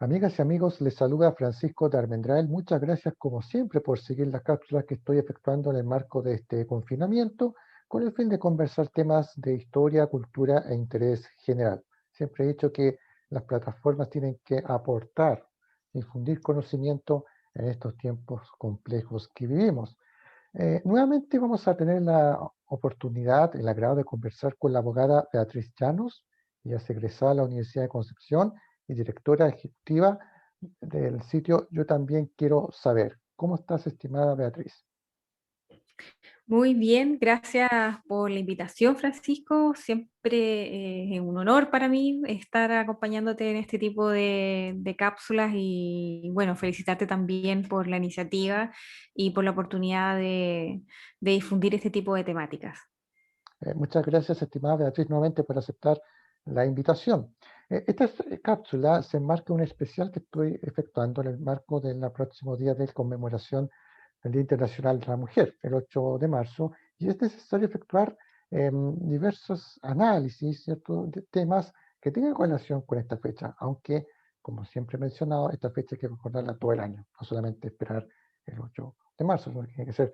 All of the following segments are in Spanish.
Amigas y amigos, les saluda Francisco de Armendrael. Muchas gracias, como siempre, por seguir las cápsulas que estoy efectuando en el marco de este confinamiento, con el fin de conversar temas de historia, cultura e interés general. Siempre he dicho que las plataformas tienen que aportar, infundir conocimiento en estos tiempos complejos que vivimos. Nuevamente vamos a tener la oportunidad, el agrado de conversar con la abogada Beatriz Llanos. Ella es egresada de la Universidad de Concepción y directora ejecutiva del sitio Yo También Quiero Saber. ¿Cómo estás, estimada Beatriz? Muy bien, gracias por la invitación, Francisco. Siempre es un honor para mí estar acompañándote en este tipo de cápsulas y bueno, felicitarte también por la iniciativa y por la oportunidad de difundir este tipo de temáticas. Muchas gracias, estimada Beatriz, nuevamente por aceptar la invitación. Esta cápsula se enmarca en un especial que estoy efectuando en el marco del próximo día de conmemoración del Día Internacional de la Mujer, el 8 de marzo, y es necesario efectuar diversos análisis, ¿cierto?, de temas que tengan relación con esta fecha, aunque, como siempre he mencionado, esta fecha hay que recordarla todo el año, no solamente esperar el 8 de marzo, sino que tiene que ser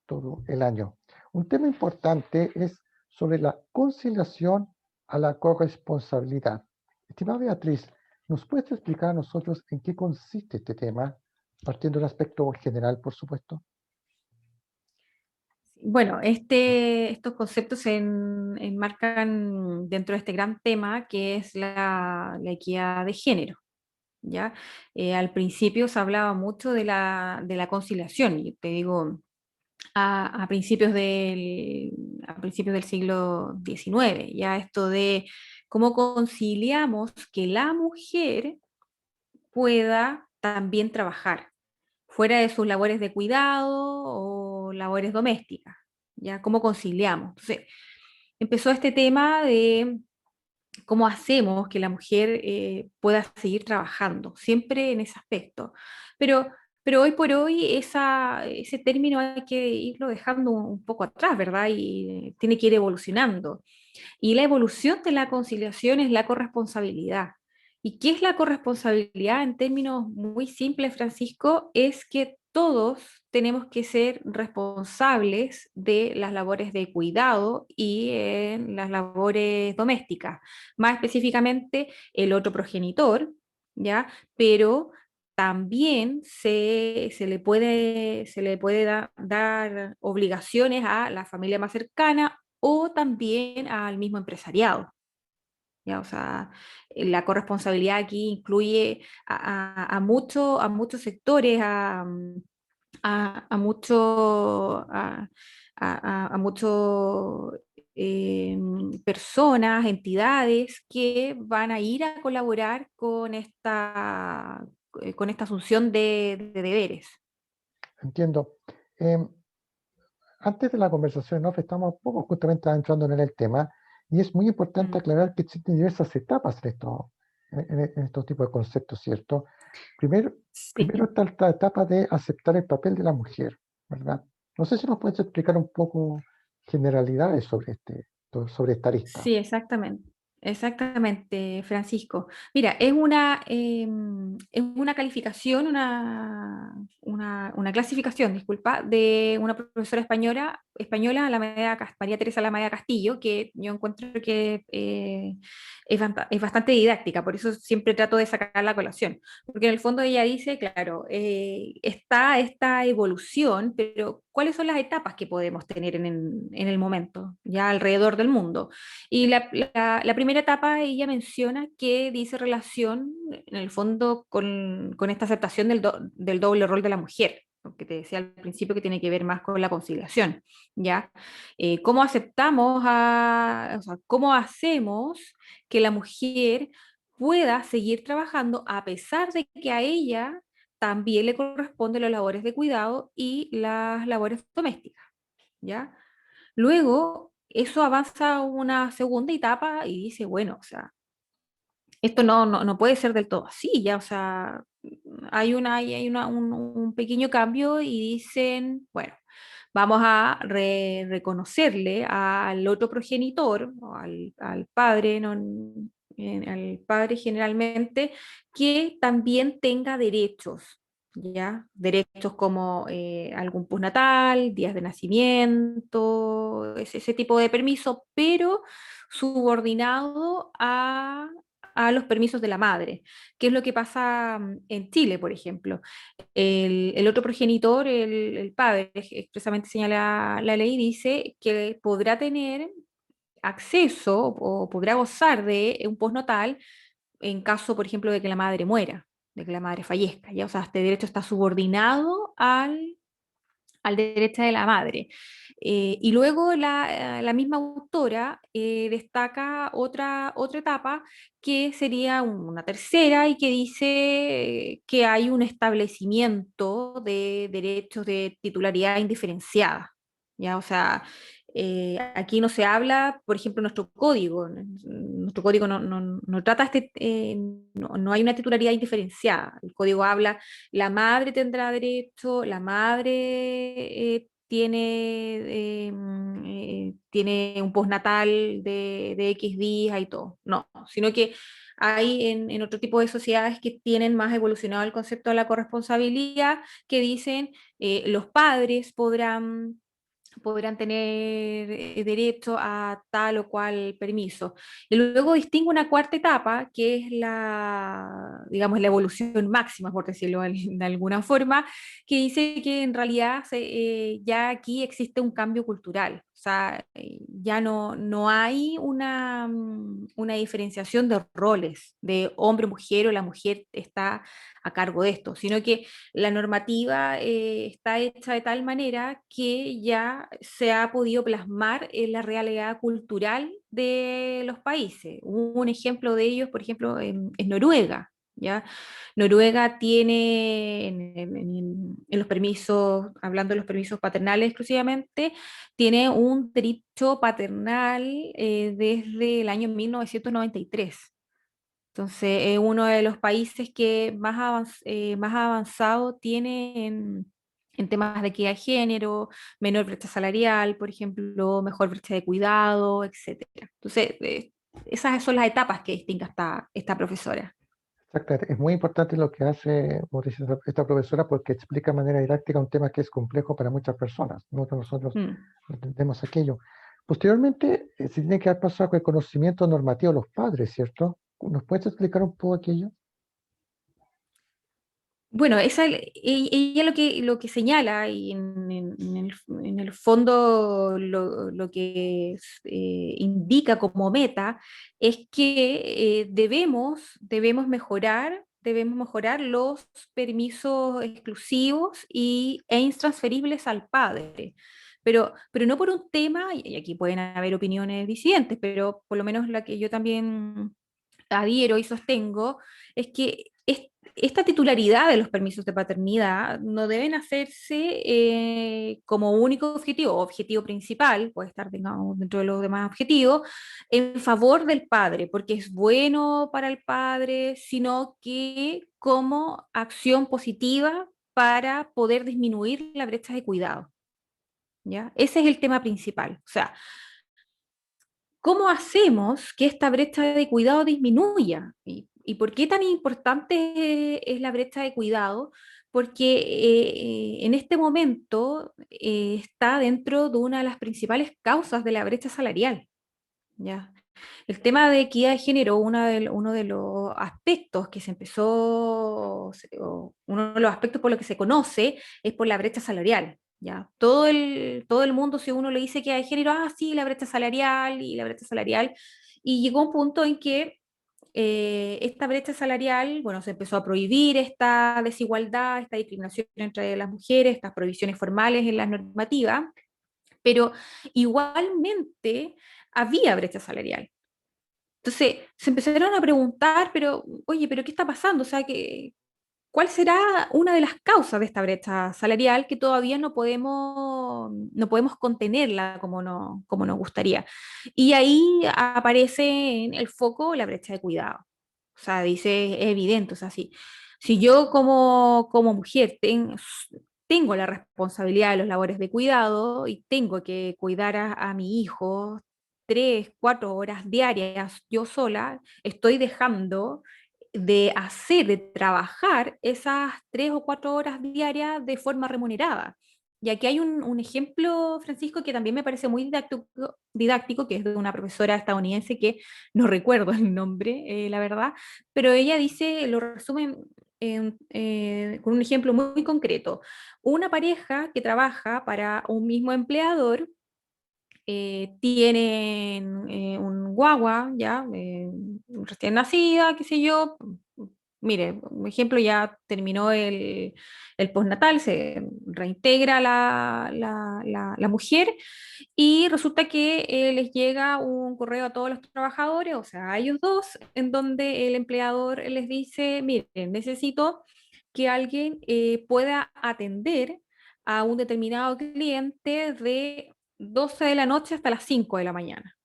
todo el año. Un tema importante es sobre la conciliación a la corresponsabilidad. Estimada Beatriz, ¿nos puedes explicar a nosotros en qué consiste este tema, partiendo del aspecto general, por supuesto? Bueno, estos conceptos se enmarcan dentro de este gran tema que es la equidad de género. ¿Ya? Al principio se hablaba mucho de la conciliación, y te digo, a principios del siglo XIX, ya esto de cómo conciliamos que la mujer pueda también trabajar fuera de sus labores de cuidado o labores domésticas, ya cómo conciliamos. Entonces, empezó este tema de cómo hacemos que la mujer pueda seguir trabajando, siempre en ese aspecto. Pero, pero hoy por hoy ese término hay que irlo dejando un poco atrás, ¿verdad? Y tiene que ir evolucionando. Y la evolución de la conciliación es la corresponsabilidad. ¿Y qué es la corresponsabilidad en términos muy simples, Francisco? Es que todos tenemos que ser responsables de las labores de cuidado y las labores domésticas, más específicamente el otro progenitor, ¿ya? Pero también se le puede dar obligaciones a la familia más cercana o también al mismo empresariado. ¿Ya? O sea, la corresponsabilidad aquí incluye a muchos sectores, a muchos personas, entidades que van a ir a colaborar con esta asunción de deberes. Entiendo. Em, Antes de la conversación en off, estamos un poco justamente entrando en el tema, y es muy importante Mm. aclarar que existen diversas etapas en estos tipos de conceptos, ¿cierto? Primero, Sí. primero está esta etapa de aceptar el papel de la mujer, ¿verdad? No sé si nos puedes explicar un poco generalidades sobre sobre esta lista. Sí, exactamente. Exactamente, Francisco. Mira, es una calificación, una clasificación, disculpa, de una profesora española María Teresa Alameda Castillo, que yo encuentro que es bastante didáctica, por eso siempre trato de sacar la colación. Porque en el fondo ella dice, claro, está esta evolución, pero ¿cuáles son las etapas que podemos tener en el momento, ya alrededor del mundo? Y la primera etapa ella menciona que dice relación, en el fondo, con esta aceptación del doble rol de la mujer, lo que te decía al principio que tiene que ver más con la conciliación, ¿ya? ¿Cómo aceptamos o sea, cómo hacemos que la mujer pueda seguir trabajando a pesar de que a ella también le corresponden las labores de cuidado y las labores domésticas, ¿ya? Luego, eso avanza a una segunda etapa y dice, bueno, o sea, esto no puede ser del todo así, ya, o sea, hay un pequeño cambio y dicen, bueno, vamos a reconocerle al otro progenitor, o al padre, ¿no? al padre generalmente, que también tenga derechos, ¿ya? Derechos como algún postnatal, días de nacimiento, ese tipo de permiso, pero subordinado a los permisos de la madre, que es lo que pasa en Chile, por ejemplo. El otro progenitor, el padre, expresamente señala la ley, dice que podrá tener acceso o podrá gozar de un postnatal en caso, por ejemplo, de que la madre muera, de que la madre fallezca, ¿ya? O sea, este derecho está subordinado al derecho de la madre. Y luego la misma autora destaca otra etapa que sería una tercera y que dice que hay un establecimiento de derechos de titularidad indiferenciada. ¿Ya? O sea, aquí no se habla, por ejemplo, nuestro código no trata no hay una titularidad indiferenciada. El código habla la madre tendrá derecho, la madre tiene un postnatal de X días y todo. No, sino que hay en otro tipo de sociedades que tienen más evolucionado el concepto de la corresponsabilidad, que dicen los padres podrán tener derecho a tal o cual permiso. Y luego distingue una cuarta etapa, que es digamos, la evolución máxima, por decirlo de alguna forma, que dice que en realidad ya aquí existe un cambio cultural. O sea, ya no hay una diferenciación de roles, de hombre-mujer o la mujer está a cargo de esto, sino que la normativa está hecha de tal manera que ya se ha podido plasmar en la realidad cultural de los países. Un ejemplo de ellos, por ejemplo, es Noruega. ¿Ya? Noruega tiene en los permisos, hablando de los permisos paternales exclusivamente, tiene un derecho paternal desde el año 1993. Entonces, es uno de los países que más avanzado tiene en temas de equidad de género, menor brecha salarial, por ejemplo, mejor brecha de cuidado, etcétera. Entonces, esas son las etapas que distingue esta profesora. Exacto, es muy importante lo que hace Mauricio, esta profesora, porque explica de manera didáctica un tema que es complejo para muchas personas. Nosotros Mm. no entendemos aquello. Posteriormente, se tiene que dar paso al conocimiento normativo de los padres, ¿cierto? ¿Nos puedes explicar un poco aquello? Bueno, ella lo que señala y en el fondo lo que indica como meta es que debemos mejorar los permisos exclusivos e intransferibles al padre. Pero no por un tema, y aquí pueden haber opiniones disidentes, pero por lo menos la que yo también adhiero y sostengo, es que esta titularidad de los permisos de paternidad no deben hacerse como único objetivo, o objetivo principal, puede estar digamos, dentro de los demás objetivos, en favor del padre, porque es bueno para el padre, sino que como acción positiva para poder disminuir la brecha de cuidado. ¿Ya? Ese es el tema principal. O sea, ¿cómo hacemos que esta brecha de cuidado disminuya? ¿Y por qué tan importante es la brecha de cuidado? Porque en este momento está dentro de una de las principales causas de la brecha salarial. ¿Ya? El tema de equidad de género, uno de los aspectos que se empezó, o uno de los aspectos por los que se conoce es por la brecha salarial. ¿Ya? Todo el mundo, si uno le dice que hay género, sí, la brecha salarial y la brecha salarial. Y llegó un punto en que esta brecha salarial, bueno, se empezó a prohibir esta desigualdad, esta discriminación entre las mujeres, estas prohibiciones formales en las normativas, pero igualmente había brecha salarial. Entonces se empezaron a preguntar, pero, oye, ¿pero qué está pasando? O sea, ¿cuál será una de las causas de esta brecha salarial que todavía no podemos contenerla como nos gustaría? Y ahí aparece en el foco la brecha de cuidado. O sea, dice, es evidente, o sea, si yo como mujer tengo la responsabilidad de los labores de cuidado y tengo que cuidar a mi hijo, 3, 4 horas diarias yo sola, estoy dejando de hacer, de trabajar esas 3 o 4 horas diarias de forma remunerada. Y aquí hay un ejemplo, Francisco, que también me parece muy didáctico, que es de una profesora estadounidense que no recuerdo el nombre, la verdad, pero ella dice, lo resume con un ejemplo muy concreto. Una pareja que trabaja para un mismo empleador, tienen un guagua, ya, recién nacida, qué sé yo. Mire, un ejemplo, ya terminó el postnatal, se reintegra la mujer y resulta que les llega un correo a todos los trabajadores, o sea, a ellos dos, en donde el empleador les dice, miren, necesito que alguien pueda atender a un determinado cliente de 12 de la noche hasta las 5 de la mañana.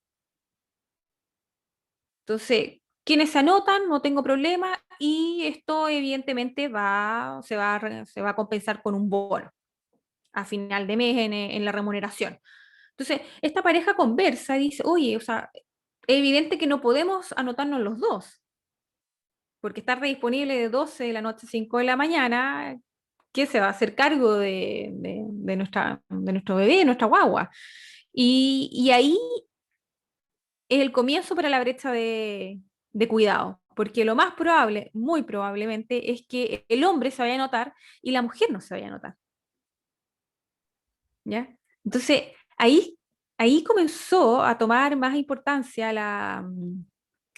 Entonces, quienes se anotan, no tengo problema, y esto evidentemente se va a compensar con un bono a final de mes en la remuneración. Entonces, esta pareja conversa y dice, oye, o sea, es evidente que no podemos anotarnos los dos, porque estar disponible de 12 de la noche a 5 de la mañana, ¿qué se va a hacer cargo de nuestro bebé, de nuestra guagua? Y ahí es el comienzo para la brecha de cuidado, porque lo más probable, muy probablemente, es que el hombre se vaya a notar y la mujer no se vaya a notar, ¿ya? Entonces, ahí comenzó a tomar más importancia la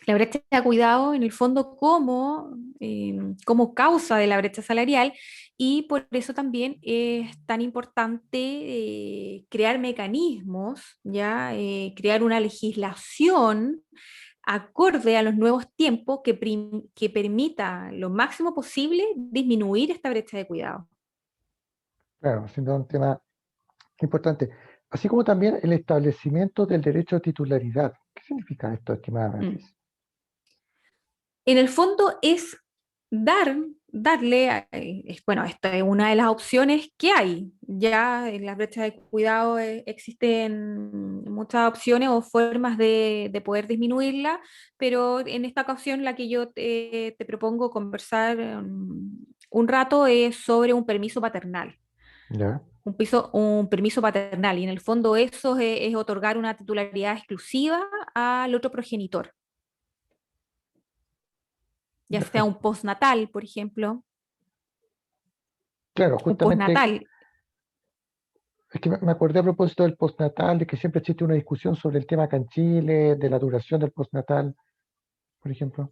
brecha de cuidado, en el fondo, como causa de la brecha salarial, y por eso también es tan importante crear mecanismos, ¿ya? Crear una legislación acorde a los nuevos tiempos que permita lo máximo posible disminuir esta brecha de cuidado. Claro, siendo un tema importante. Así como también el establecimiento del derecho a titularidad. ¿Qué significa esto, estimada Mm. Beatriz? En el fondo es darle, bueno, esta es una de las opciones que hay. Ya en las brechas de cuidado existen muchas opciones o formas de poder disminuirla, pero en esta ocasión la que yo te propongo conversar un rato es sobre un permiso paternal. ¿Ya? Un permiso paternal, y en el fondo eso es otorgar una titularidad exclusiva al otro progenitor, ya sea un postnatal, por ejemplo, Claro, un justamente, postnatal. es que me acordé a propósito del postnatal, de que siempre existe una discusión sobre el tema acá en Chile, de la duración del postnatal, por ejemplo.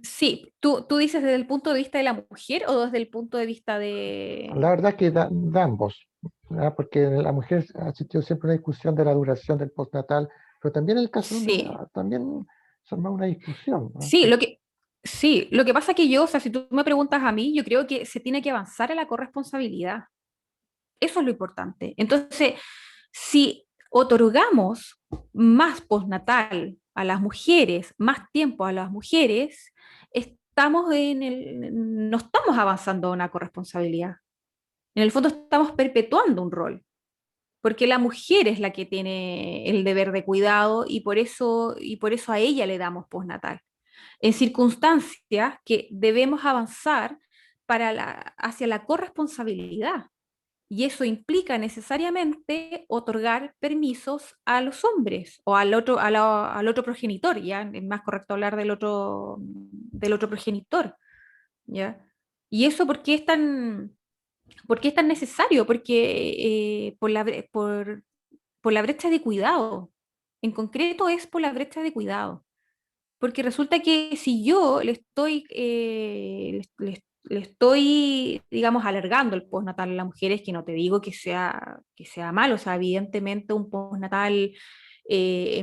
Sí, tú dices desde el punto de vista de la mujer o desde el punto de vista La de... verdad es que da ambos, ¿verdad? Porque la mujer ha existido siempre una discusión de la duración del postnatal, pero también en el caso del hombre Sí, también se arma una discusión, ¿no? sí, lo que pasa que yo, o sea, si tú me preguntas a mí, yo creo que se tiene que avanzar en la corresponsabilidad. Eso es lo importante. Entonces, si otorgamos más postnatal a las mujeres, más tiempo a las mujeres, no estamos avanzando en una corresponsabilidad. En el fondo estamos perpetuando un rol, porque la mujer es la que tiene el deber de cuidado, y por eso a ella le damos postnatal. En circunstancias que debemos avanzar hacia la corresponsabilidad. Y eso implica necesariamente otorgar permisos a los hombres o al otro progenitor, ¿ya? Es más correcto hablar del otro progenitor, ¿ya? ¿Y eso por qué es tan necesario? Porque por la brecha de cuidado. En concreto es por la brecha de cuidado. Porque resulta que si yo le estoy, digamos, alargando el postnatal a las mujeres, que no te digo que sea malo, o sea, evidentemente un postnatal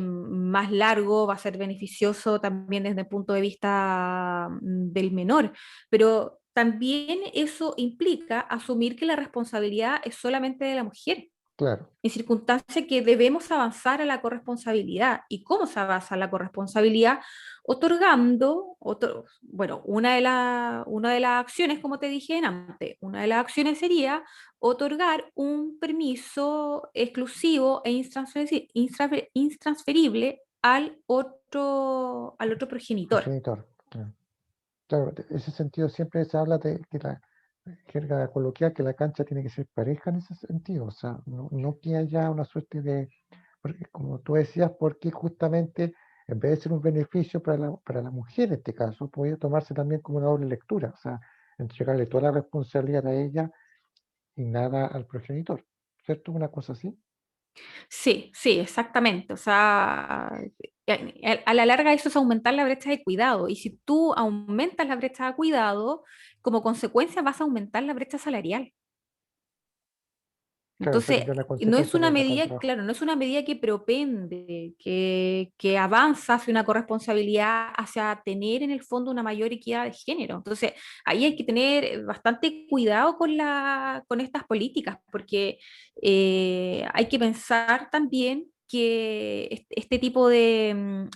más largo va a ser beneficioso también desde el punto de vista del menor, pero también eso implica asumir que la responsabilidad es solamente de la mujer. claro, en circunstancias que debemos avanzar a la corresponsabilidad. ¿Y cómo se avanza a la corresponsabilidad? Otorgando, bueno, una de las acciones, como te dije antes, una de las acciones sería otorgar un permiso exclusivo e intransferible al otro progenitor. progenitor. Claro. Claro, en ese sentido siempre se habla de que la jerga coloquial, que la cancha tiene que ser pareja en ese sentido, o sea, no que haya una suerte de, porque como tú decías, porque justamente en vez de ser un beneficio para la mujer en este caso, podría tomarse también como una doble lectura, o sea, entregarle toda la responsabilidad a ella y nada al progenitor, ¿cierto? Una cosa así. Sí, sí, exactamente. O sea, a la larga eso es aumentar la brecha de cuidado. Y si tú aumentas la brecha de cuidado, como consecuencia vas a aumentar la brecha salarial. Claro, eso Entonces, tendría una no es consecuencia en una el mercado de medida, trabajo. claro, no es una medida que propende, que avanza hacia una corresponsabilidad, hacia tener en el fondo una mayor equidad de género. Entonces, ahí hay que tener bastante cuidado con estas políticas, porque hay que pensar también que este tipo de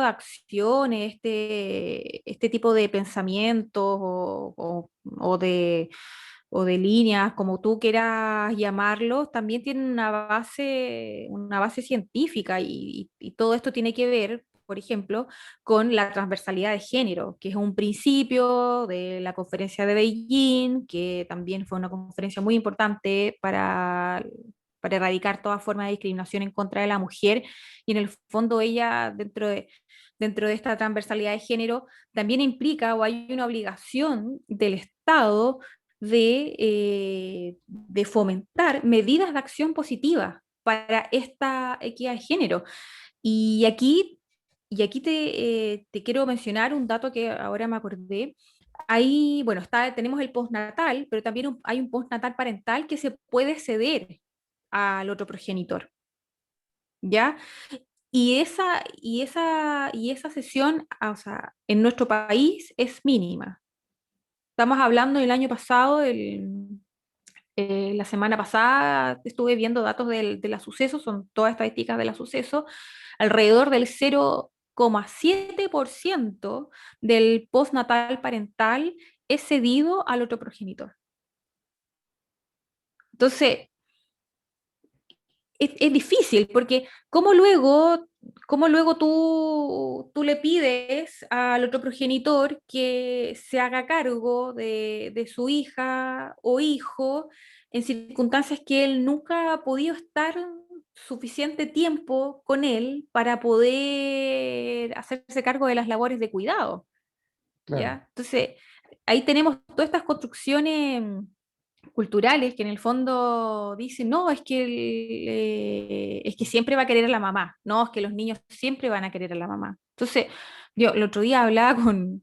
acciones, este tipo de pensamientos o de líneas, como tú quieras llamarlos, también tienen una base científica y todo esto tiene que ver, por ejemplo, con la transversalidad de género, que es un principio de la conferencia de Beijing, que también fue una conferencia muy importante para erradicar toda forma de discriminación en contra de la mujer, y en el fondo ella, dentro de esta transversalidad de género, también implica o hay una obligación del Estado de fomentar medidas de acción positiva para esta equidad de género. Y aquí, y aquí te quiero mencionar un dato que ahora me acordé. Bueno, tenemos el postnatal, pero también hay un postnatal parental que se puede ceder al otro progenitor, ¿ya? Y esa sesión, o sea, en nuestro país es mínima. Estamos hablando del año pasado, la semana pasada estuve viendo datos de la suceso, son todas estadísticas de la suceso, alrededor del 0,7% del postnatal parental es cedido al otro progenitor. Entonces, es difícil porque ¿cómo luego tú le pides al otro progenitor que se haga cargo de su hija o hijo en circunstancias que él nunca ha podido estar suficiente tiempo con él para poder hacerse cargo de las labores de cuidado? Claro, ¿Ya? Entonces, ahí tenemos todas estas construcciones culturales que en el fondo dicen, no, es que siempre va a querer a la mamá, no, es que los niños siempre van a querer a la mamá. Entonces, yo el otro día hablaba con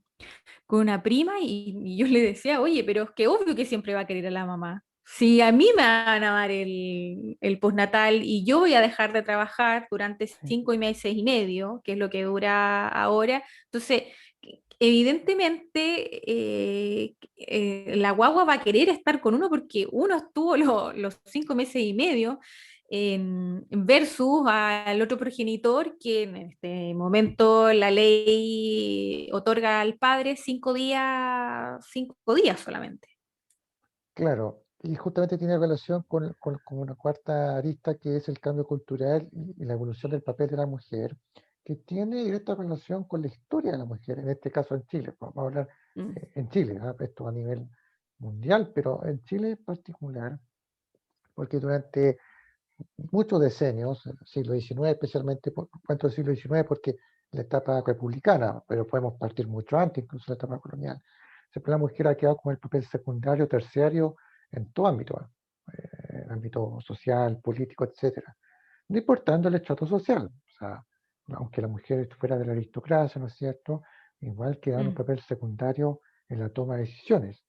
una prima y yo le decía, oye, pero es que obvio que siempre va a querer a la mamá. Si a mí me van a dar el postnatal y yo voy a dejar de trabajar durante sí, 5 meses y medio, que es lo que dura ahora, entonces evidentemente la guagua va a querer estar con uno porque uno estuvo los 5 meses y medio versus al otro progenitor que en este momento la ley otorga al padre 5 días solamente. claro. Y justamente tiene relación con una cuarta arista que es el cambio cultural y la evolución del papel de la mujer, que tiene directa relación con la historia de la mujer, en este caso en Chile. Vamos a hablar Mm, en Chile, ¿ah? Esto a nivel mundial, pero en Chile en particular, porque durante muchos decenios, siglo XIX especialmente, cuento el siglo XIX porque la etapa republicana, pero podemos partir mucho antes, incluso la etapa colonial. Siempre la mujer ha quedado con el papel secundario, terciario, en todo ámbito, ámbito social, político, etcétera. No importando el estrato social, o sea, aunque la mujer fuera de la aristocracia, ¿no es cierto? Igual queda en un mm, papel secundario en la toma de decisiones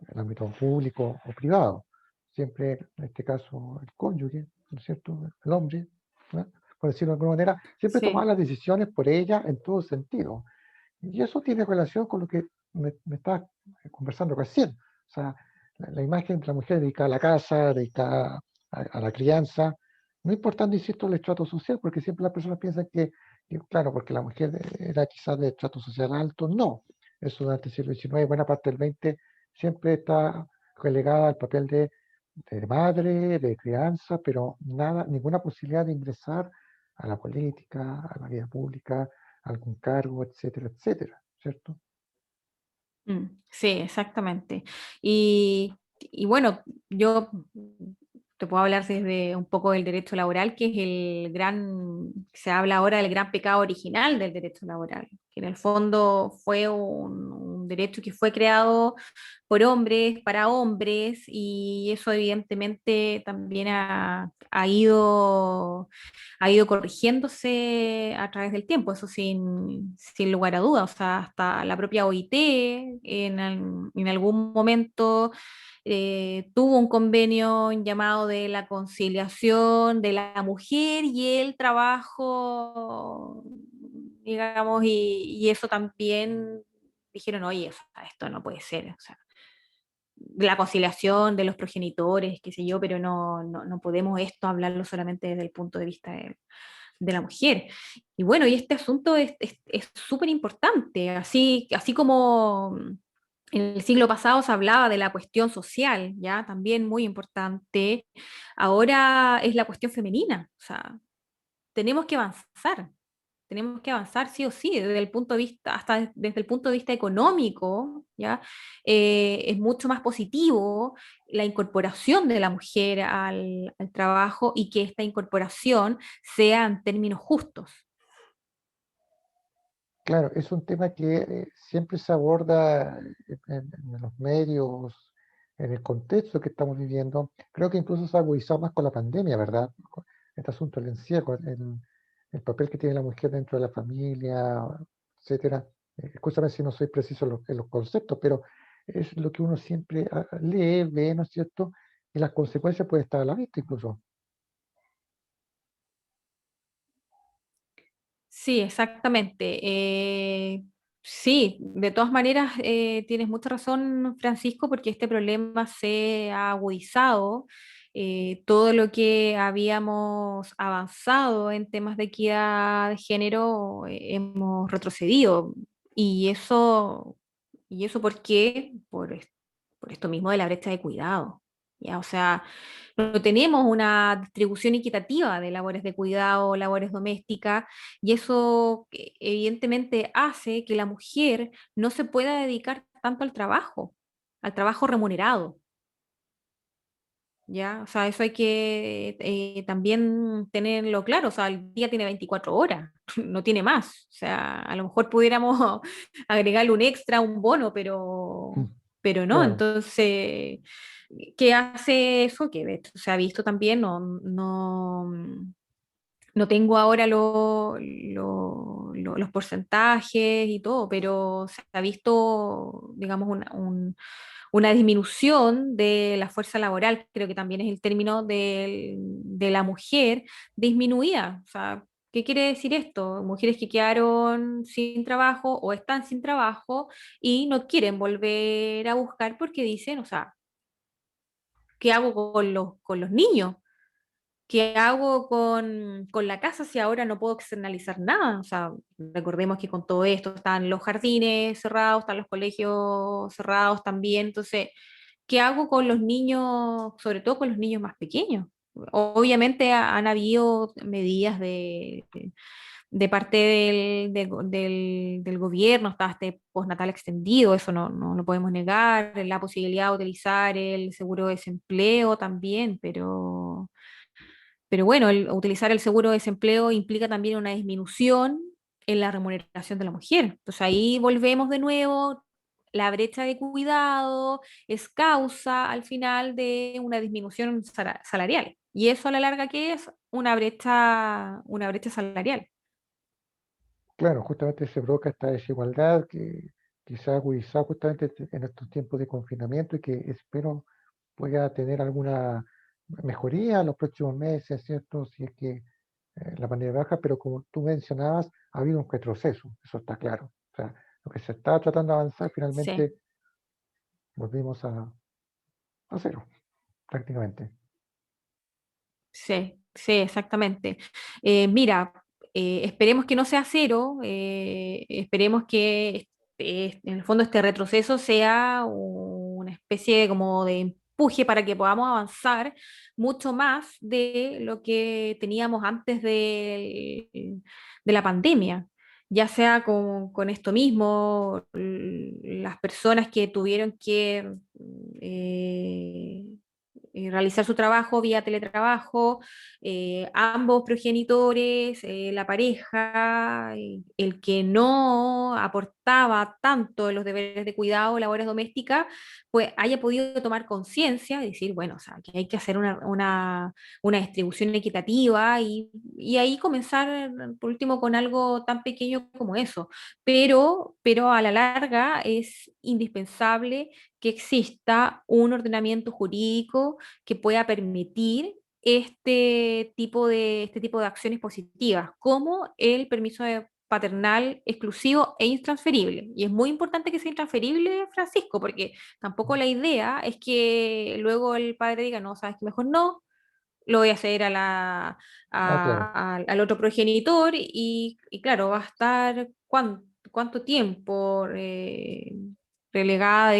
en el ámbito público o privado. Siempre, en este caso, el cónyuge, ¿no es cierto? El hombre, ¿no? Por decirlo de alguna manera, siempre tomaba sí, las decisiones por ella en todo sentido. Y eso tiene relación con lo que me estaba conversando recién. O sea, la imagen de la mujer dedicada a la casa, dedicada a la crianza, no importando, insisto, el estrato social, porque siempre las personas piensan que, claro, porque la mujer era quizás de estrato social alto, no. Eso durante el siglo XIX, buena parte del XX, siempre está relegada al papel de madre, de crianza, pero nada, ninguna posibilidad de ingresar a la política, a la vida pública, a algún cargo, etcétera, etcétera, ¿cierto? Sí, exactamente. Y bueno, yo te puedo hablar desde un poco del derecho laboral, que es se habla ahora del gran pecado original del derecho laboral, que en el fondo fue un derecho que fue creado por hombres, para hombres, y eso evidentemente también ha ido corrigiéndose a través del tiempo, eso sin lugar a dudas. O sea, hasta la propia OIT en algún momento tuvo un convenio llamado de la conciliación de la mujer y el trabajo, digamos, y eso también dijeron, oye, o sea, esto no puede ser, o sea, la conciliación de los progenitores, qué sé yo, pero no podemos esto hablarlo solamente desde el punto de vista de la mujer. Y bueno, y este asunto es súper importante, así como en el siglo pasado se hablaba de la cuestión social, ya también muy importante, ahora es la cuestión femenina, o sea, tenemos que avanzar. Tenemos que avanzar sí o sí, desde el punto de vista, hasta desde el punto de vista económico, ¿ya? Es mucho más positivo la incorporación de la mujer al trabajo y que esta incorporación sea en términos justos. Claro, es un tema que siempre se aborda en los medios, en el contexto que estamos viviendo. Creo que incluso se ha agudizado más con la pandemia, ¿verdad? Este asunto del encierro, el papel que tiene la mujer dentro de la familia, etcétera. Escúchame si no soy preciso en los conceptos, pero es lo que uno siempre lee, ve, ¿no es cierto? Y las consecuencias pueden estar a la vista incluso. Sí, exactamente. Sí, de todas maneras, tienes mucha razón, Francisco, porque este problema se ha agudizado. Todo lo que habíamos avanzado en temas de equidad de género, hemos retrocedido. Y eso, ¿y eso por qué? Por esto mismo de la brecha de cuidado. ¿Ya? O sea, no tenemos una distribución equitativa de labores de cuidado, labores domésticas, y eso evidentemente hace que la mujer no se pueda dedicar tanto al trabajo remunerado. ¿Ya? O sea, eso hay que también tenerlo claro. O sea, el día tiene 24 horas, no tiene más. O sea, a lo mejor pudiéramos agregarle un extra, un bono, Mm. pero no. Claro. Entonces, ¿qué hace eso? Que de hecho se ha visto también, no tengo ahora los porcentajes y todo, pero se ha visto, digamos, una disminución de la fuerza laboral, creo que también es el término de la mujer disminuida. O sea, ¿qué quiere decir esto? Mujeres que quedaron sin trabajo o están sin trabajo y no quieren volver a buscar porque dicen, o sea, ¿qué hago con los niños? ¿Qué hago con la casa si ahora no puedo externalizar nada? O sea, recordemos que con todo esto están los jardines cerrados, están los colegios cerrados también. Entonces, ¿qué hago con los niños, sobre todo con los niños más pequeños? Obviamente han habido medidas de parte del gobierno, está este postnatal extendido, eso no lo podemos negar, la posibilidad de utilizar el seguro de desempleo también, pero bueno, utilizar el seguro de desempleo implica también una disminución en la remuneración de la mujer. Entonces ahí volvemos de nuevo, la brecha de cuidado es causa al final de una disminución salarial. Y eso a la larga, ¿qué es? Una brecha salarial. Claro, justamente se provoca esta desigualdad que se ha agudizado justamente en estos tiempos de confinamiento y que espero pueda tener alguna mejoría en los próximos meses, ¿cierto? Si es que la pandemia baja, pero como tú mencionabas, ha habido un retroceso, eso está claro. O sea, lo que se estaba tratando de avanzar, Sí. finalmente volvimos a cero, prácticamente. Sí, sí, exactamente. Mira, esperemos que no sea cero, esperemos que en el fondo este retroceso sea una especie como de empuje para que podamos avanzar mucho más de lo que teníamos antes de la pandemia, ya sea con esto mismo, las personas que tuvieron que realizar su trabajo vía teletrabajo, ambos progenitores, la pareja, el que no aportaba tanto en los deberes de cuidado, labores domésticas, pues haya podido tomar conciencia y decir, bueno, o sea, que hay que hacer una distribución equitativa y ahí comenzar, por último, con algo tan pequeño como eso. Pero a la larga es indispensable que exista un ordenamiento jurídico que pueda permitir este tipo de acciones positivas, como el permiso paternal exclusivo e intransferible. Y es muy importante que sea intransferible, Francisco, porque tampoco la idea es que luego el padre diga, no, sabes que mejor no, lo voy a hacer Ah, claro. al otro progenitor y claro, va a estar cuánto tiempo relegada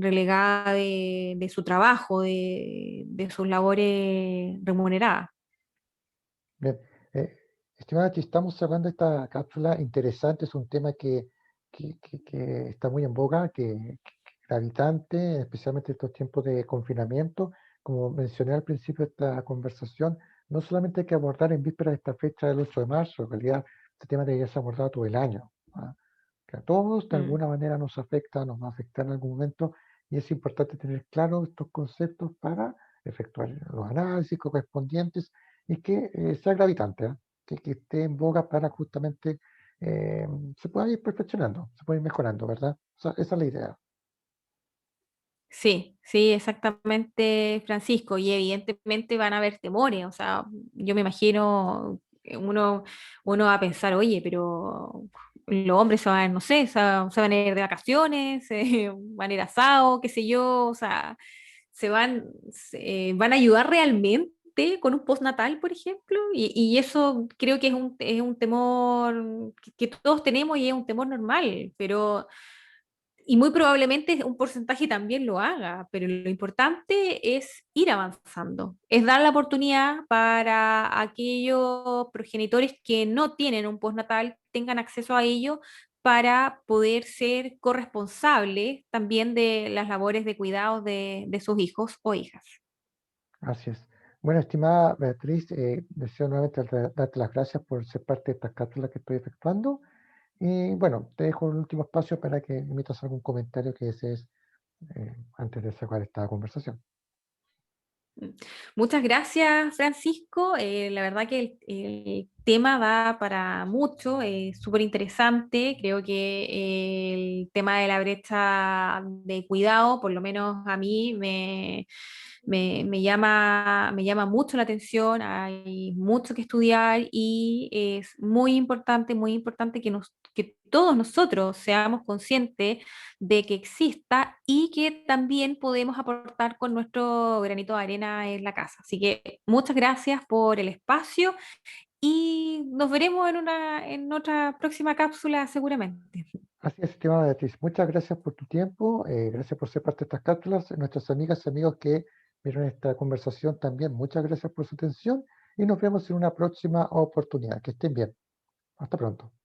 relegada de su trabajo, de sus labores remuneradas. Bien. Eh, Estimada, aquí estamos cerrando esta cápsula interesante. Es un tema que está muy en boga, que gravitante, especialmente en estos tiempos de confinamiento. Como mencioné al principio de esta conversación, no solamente hay que abordar en vísperas de esta fecha del 8 de marzo, en realidad este tema debería ser abordado todo el año. ¿Ah? Que a todos de Mm, alguna manera nos afecta, nos va a afectar en algún momento, y es importante tener claros estos conceptos para efectuar los análisis correspondientes y que sea gravitante, ¿ah? Que esté en boga para justamente eh, se pueda ir perfeccionando, se pueda ir mejorando, ¿verdad? Esa es la idea. sí, sí, exactamente, Francisco. Y evidentemente van a haber temores. O sea, yo me imagino que uno va a pensar, oye, pero los hombres se van, no sé, se van a ir de vacaciones, van a ir asados, qué sé yo. O sea, van a ayudar realmente con un postnatal, por ejemplo, y eso creo que es un temor que todos tenemos y es un temor normal, pero y muy probablemente un porcentaje también lo haga, pero lo importante es ir avanzando, es dar la oportunidad para aquellos progenitores que no tienen un postnatal, tengan acceso a ello para poder ser corresponsables también de las labores de cuidado de sus hijos o hijas. Así es. Bueno, estimada Beatriz, deseo nuevamente darte las gracias por ser parte de estas cápsulas que estoy efectuando. Y bueno, te dejo el último espacio para que emitas algún comentario que desees antes de cerrar esta conversación. Muchas gracias, Francisco. La verdad que el tema da para mucho, es súper interesante. Creo que el tema de la brecha de cuidado, por lo menos a mí, me llama mucho la atención. Hay mucho que estudiar y es muy importante que todos nosotros seamos conscientes de que exista y que también podemos aportar con nuestro granito de arena en la casa. Así que muchas gracias por el espacio y nos veremos en otra próxima cápsula seguramente. Así es, estimada Beatriz. Muchas gracias por tu tiempo, gracias por ser parte de estas cápsulas. Nuestras amigas y amigos que vieron esta conversación también, muchas gracias por su atención y nos vemos en una próxima oportunidad. Que estén bien. Hasta pronto.